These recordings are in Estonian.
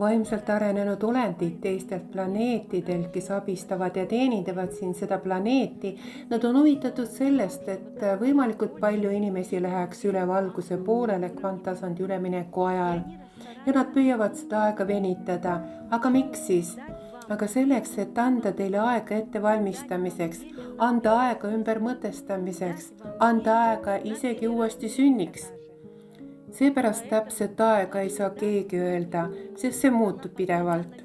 vaimselt arenenud olendid teistelt planeetidelt, kes abistavad ja teenindavad siin seda planeeti. Nad on huvitatud sellest, et võimalikult palju inimesi läheks üle valguse poolele kvanttasandi ülemineku ajal. Ja nad püüavad seda aega venitada. Aga miks siis? Aga selleks, et anda teile aega ettevalmistamiseks, anda aega ümbermõtestamiseks, anda aega isegi uuesti sünniks. Seepärast täpset aega ei saa keegi öelda, sest see muutub pidevalt.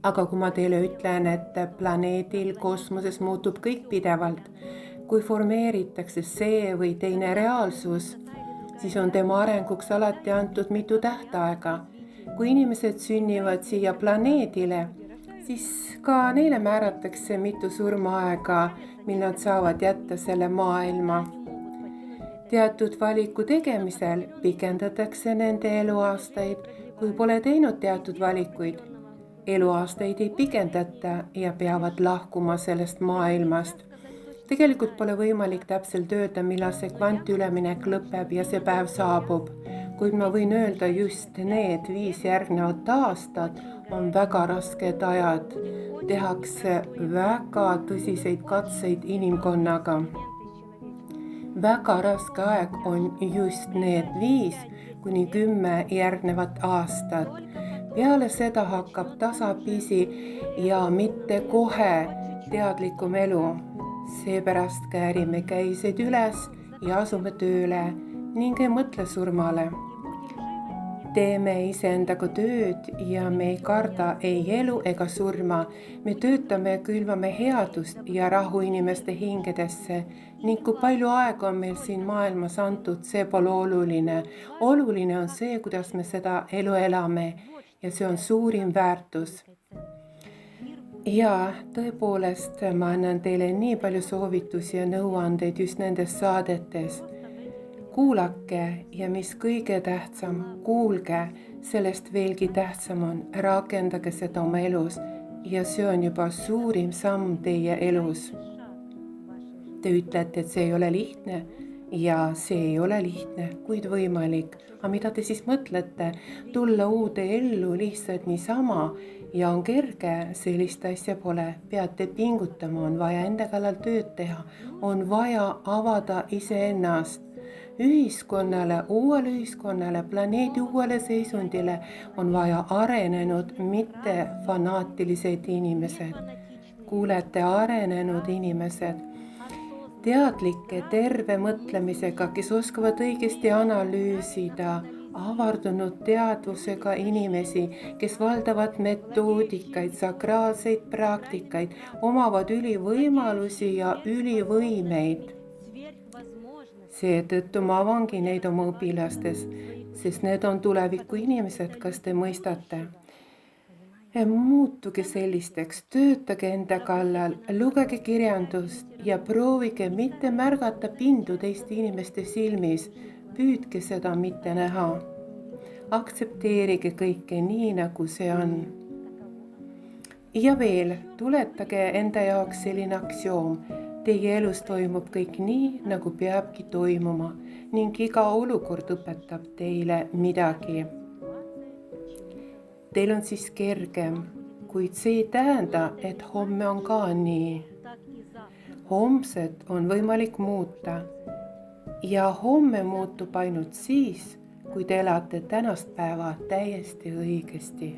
Aga kui ma teile ütlen, et planeedil, kosmoses muutub kõik pidevalt, kui formeeritakse see või teine reaalsus, siis on tema arenguks alati antud mitu tähtaega. Kui inimesed sünnivad siia planeedile, siis ka neile määratakse mitu surmaaega, mil nad saavad jätta selle maailma. Teatud valiku tegemisel pikendatakse nende eluaastaid, kui pole teinud teatud valikuid. Eluaastaid ei pikendata ja peavad lahkuma sellest maailmast. Tegelikult pole võimalik täpselt öelda, millal see kvantüleminek lõpeb ja see päev saabub. Kuid ma võin öelda, just need 5 järgnevat aastat on väga rasked ajad. Tehakse väga tõsiseid katseid inimkonnaga. Väga raske aeg on just need 5–10 järgnevat aastat. Peale seda hakkab tasapisi ja mitte kohe teadlikum elu. Seepärast käärime käised üles ja asume tööle ning ei mõtle surmale. Teeme iseendaga tööd ja me ei karda ei elu ega surma. Me töötame ja külvame headust ja rahu inimeste hingedesse ning kui palju aega on meil siin maailmas antud, see pole oluline. Oluline on see, kuidas me seda elu elame ja see on suurim väärtus. Ja tõepoolest ma annan teile nii palju soovitusi ja nõuandeid just nendes saadetes. Kuulake ja mis kõige tähtsam, kuulge, sellest veelgi tähtsam on, rakendage seda oma elus ja see on juba suurim samm teie elus. Te ütlete, et see ei ole lihtne ja see ei ole lihtne, kuid võimalik. Aga mida te siis mõtlete? Tulla uude ellu lihtsalt niisama ja on kerge, sellist asja pole. Peate pingutama, on vaja enda kallal tööd teha, on vaja avada iseennast. Ühiskonnale, uuele ühiskonnale, planeedi uuele seisundile on vaja arenenud, mitte fanaatilised inimesed. Kuulete, arenenud inimesed, teadlike, terve mõtlemisega, kes oskavad õigesti analüüsida, avardunud teadvusega inimesi, kes valdavad metoodikaid, sakraalseid praktikaid, omavad ülivõimalusi ja ülivõimeid. Seetõttu ma avangi neid oma õpilastes, sest need on tuleviku inimesed, kas te mõistate. Muutuge sellisteks, töötage enda kallal, lugege kirjandust ja proovige mitte märgata pindu teiste inimeste silmis. Püüdke seda mitte näha. Aktsepteerige kõike nii, nagu see on. Ja veel, tuletage enda jaoks selline aktsioom. Teie elus toimub kõik nii, nagu peabki toimuma ning iga olukord õpetab teile midagi. Teil on siis kergem, kuid see ei tähenda, et homme on ka nii. Homset on võimalik muuta ja homme muutub ainult siis, kui te elate tänast päeva täiesti õigesti.